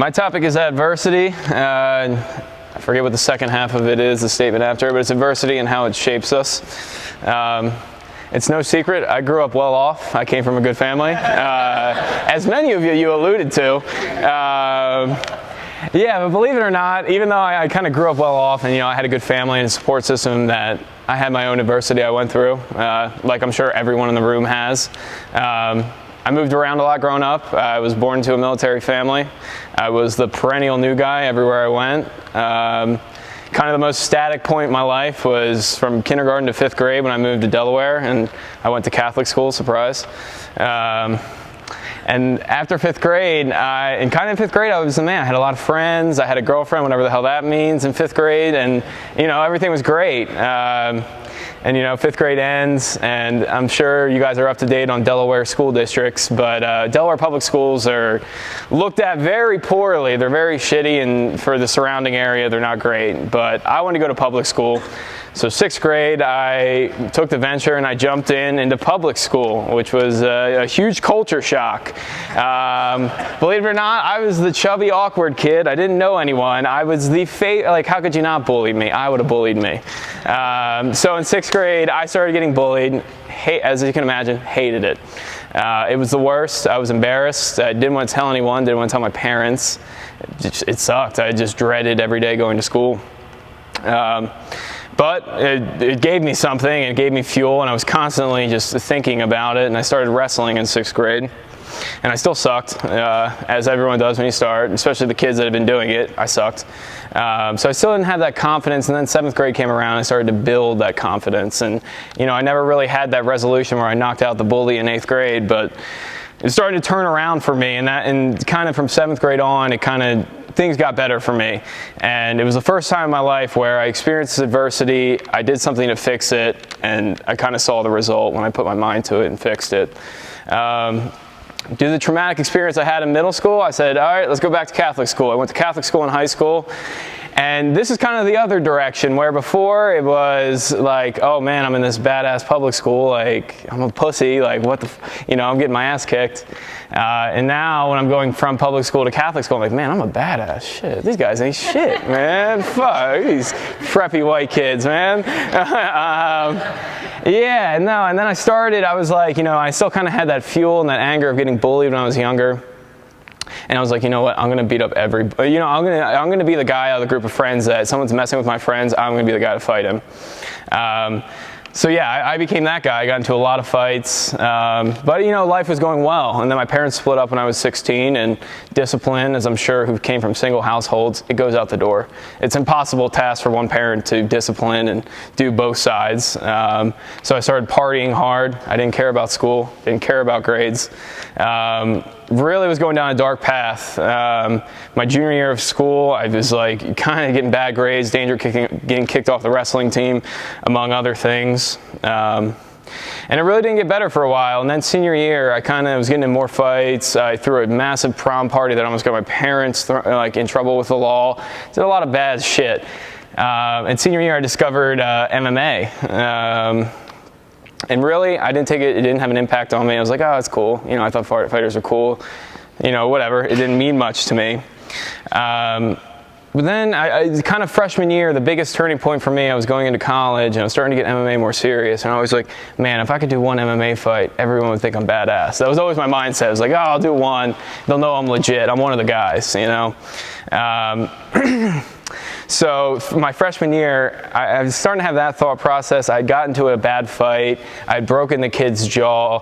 My topic is adversity. I forget what the second half of it is, the statement after, but it's adversity and how it shapes us. It's no secret, I grew up well off. I came from a good family. As many of you alluded to. Yeah, but believe it or not, even though I kind of grew up well off and I had a good family and a support system, that I had my own adversity I went through, like I'm sure everyone in the room has. I moved around a lot growing up. I was born into a military family. I was the perennial new guy everywhere I went. Kind of the most static point in my life was from kindergarten to 5th grade when I moved to Delaware, and I went to Catholic school, surprise. And after 5th grade, I was the man. I had a lot of friends. I had a girlfriend, whatever the hell that means, in 5th grade, and everything was great. And 5th grade ends, and I'm sure you guys are up to date on Delaware school districts, but Delaware public schools are looked at very poorly. They're very shitty, and for the surrounding area, they're not great. But I wanted to go to public school. So 6th grade, I took the venture and I jumped into public school, which was a huge culture shock. Believe it or not, I was the chubby, awkward kid. I didn't know anyone. I was the how could you not bully me? I would have bullied me. So in 6th grade, I started getting bullied. As you can imagine, hated it. It was the worst. I was embarrassed. I didn't want to tell anyone, didn't want to tell my parents. It sucked. I just dreaded every day going to school. But it gave me something, it gave me fuel, and I was constantly just thinking about it, and I started wrestling in 6th grade. And I still sucked, as everyone does when you start, especially the kids that have been doing it. I sucked. So I still didn't have that confidence, and then 7th grade came around, and I started to build that confidence. And, I never really had that resolution where I knocked out the bully in 8th grade, but it started to turn around for me, and kind of from 7th grade on, things got better for me. And it was the first time in my life where I experienced adversity, I did something to fix it, and I kind of saw the result when I put my mind to it and fixed it. Due to the traumatic experience I had in middle school, I said, all right, let's go back to Catholic school. I went to Catholic school in high school. And this is kind of the other direction, where before it was like, oh man, I'm in this badass public school, like I'm a pussy, like what the, I'm getting my ass kicked. And now when I'm going from public school to Catholic school, I'm like, man, I'm a badass. Shit, these guys ain't shit, man. Fuck, these preppy white kids, man. Yeah, no, and then I was like, I still kind of had that fuel and that anger of getting bullied when I was younger. And I was like, you know what, I'm going to beat up I'm going to be the guy out of the group of friends that someone's messing with my friends, I'm going to be the guy to fight him. So yeah, I became that guy. I got into a lot of fights, but life was going well. And then my parents split up when I was 16, and discipline, as I'm sure who came from single households, it goes out the door. It's an impossible task for one parent to discipline and do both sides. So I started partying hard. I didn't care about school, didn't care about grades. Really was going down a dark path. My junior year of school, I was like kind of getting bad grades, getting kicked off the wrestling team, among other things. And it really didn't get better for a while. And then senior year, I kind of was getting in more fights. I threw a massive prom party that almost got my parents in trouble with the law. Did a lot of bad shit. And senior year, I discovered MMA. And really, I didn't take it. It didn't have an impact on me. I was like, oh, it's cool. I thought fighters are cool. Whatever. It didn't mean much to me. But then, kind of freshman year, the biggest turning point for me, I was going into college, and I was starting to get MMA more serious. And I was like, man, if I could do one MMA fight, everyone would think I'm badass. That was always my mindset. I was like, oh, I'll do one. They'll know I'm legit. I'm one of the guys, So my freshman year, I was starting to have that thought process. I'd gotten into a bad fight. I'd broken the kid's jaw.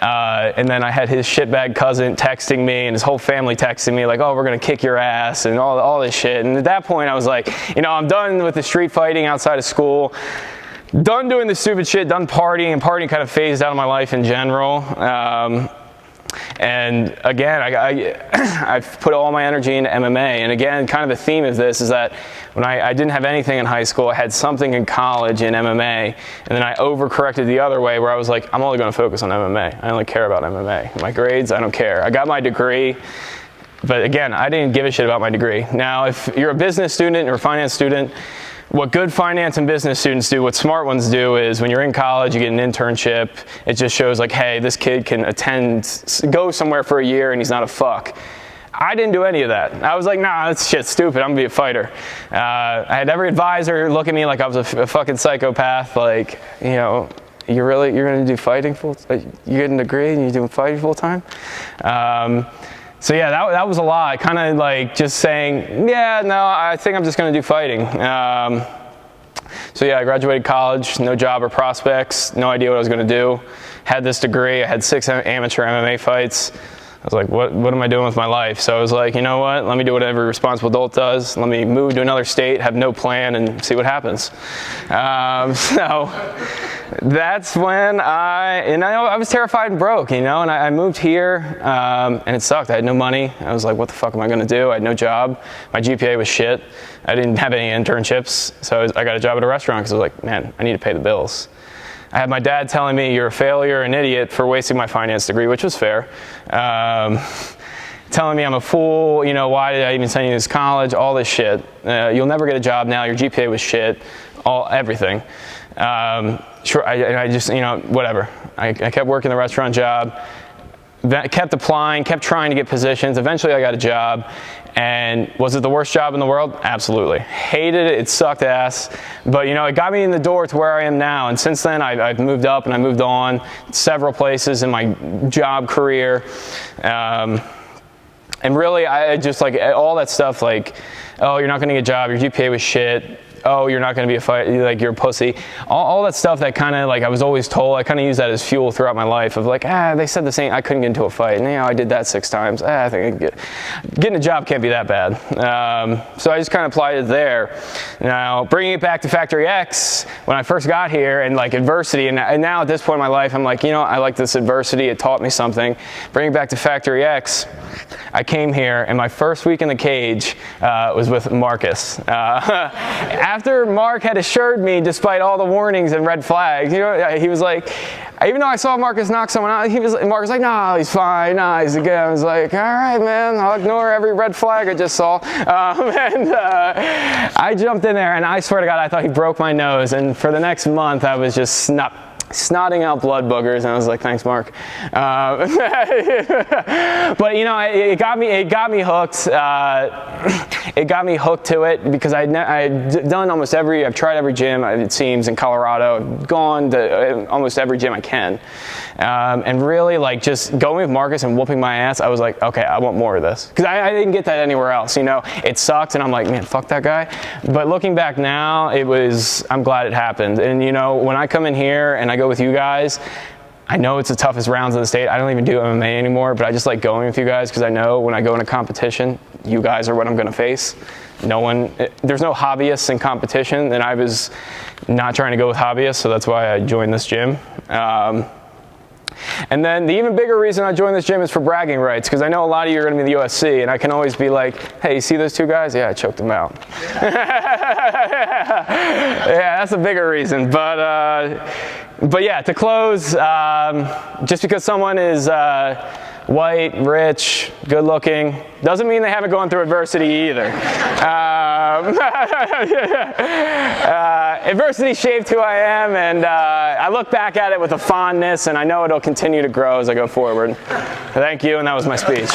And then I had his shitbag cousin texting me, and his whole family texting me like, oh, we're going to kick your ass and all this shit. And at that point, I was like, I'm done with the street fighting outside of school. Done doing the stupid shit, done partying. And partying kind of phased out of my life in general. And again, I've put all my energy into MMA. And again, kind of the theme of this is that when I didn't have anything in high school, I had something in college in MMA, and then I overcorrected the other way where I was like, I'm only going to focus on MMA. I only care about MMA. My grades, I don't care. I got my degree, but again, I didn't give a shit about my degree. Now, if you're a business student or a finance student, what good finance and business students do, what smart ones do, is when you're in college, you get an internship. It just shows like, hey, this kid can go somewhere for a year and he's not a fuck. I didn't do any of that. I was like, nah, that's shit stupid. I'm gonna be a fighter. I had every advisor look at me like I was a fucking psychopath. Like, you know, you're gonna do fighting you getting a degree and you're doing fighting full time? So yeah, that was a lot. Kind of like just saying, yeah, no, I think I'm just gonna do fighting. So yeah, I graduated college, no job or prospects, no idea what I was gonna do. Had this degree, I had 6 amateur MMA fights. I was like, what am I doing with my life? So I was like, you know what, let me do what every responsible adult does. Let me move to another state, have no plan, and see what happens. So that's when I was terrified and broke, you know, and I moved here, and it sucked. I had no money. I was like, what the fuck am I gonna do? I had no job. My GPA was shit. I didn't have any internships, so I got a job at a restaurant because I was like, man, I need to pay the bills. I had my dad telling me, you're a failure, an idiot for wasting my finance degree, which was fair. Telling me I'm a fool, you know, why did I even send you to this college, all this shit. You'll never get a job now, your GPA was shit, everything. Sure, I just, you know, whatever. I kept working the restaurant job, kept applying, kept trying to get positions. Eventually I got a job. And was it the worst job in the world? Absolutely. Hated it, it sucked ass. But you know, it got me in the door to where I am now. And since then, I've moved up and I moved on several places in my job career. And really, I just like all that stuff like, oh, you're not gonna get a job, your GPA was shit. Oh, you're not going to be a fighter, like you're a pussy. All that stuff that kind of like I was always told, I kind of use that as fuel throughout my life of like, they said the same, I couldn't get into a fight. And you know, I did that 6 times. I think I can getting a job can't be that bad. So I just kind of applied it there. Now, bringing it back to Factory X, when I first got here and like adversity, and now at this point in my life, I'm like, you know, I like this adversity. It taught me something. Bringing it back to Factory X, I came here and my first week in the cage was with Marcus. After Mark had assured me, despite all the warnings and red flags, you know, he was like, even though I saw Marcus knock someone out, Mark was like, no, he's fine, no, he's good. I was like, all right, man, I'll ignore every red flag I just saw. I jumped in there and I swear to God, I thought he broke my nose. And for the next month, I was just snotting out blood boogers, and I was like, thanks, Mark. But you know, it got me hooked. It got me hooked to it because I've tried every gym, it seems, in Colorado. I've gone to almost every gym I can. And really, like, just going with Marcus and whooping my ass, I was like, okay, I want more of this. Because I didn't get that anywhere else, you know. It sucked, and I'm like, man, fuck that guy. But looking back now, I'm glad it happened. And, you know, when I come in here and I go with you guys, I know it's the toughest rounds in the state. I don't even do MMA anymore, but I just like going with you guys because I know when I go into competition, you guys are what I'm going to face. There's no hobbyists in competition, and I was not trying to go with hobbyists, so that's why I joined this gym. And then the even bigger reason I joined this gym is for bragging rights, because I know a lot of you are going to be in the UFC, and I can always be like, hey, you see those 2 guys? Yeah, I choked them out. Yeah, that's a bigger reason. But yeah, to close, just because someone is white, rich, good looking, doesn't mean they haven't gone through adversity either. Adversity shaped who I am, and I look back at it with a fondness, and I know it'll continue to grow as I go forward. Thank you, and that was my speech.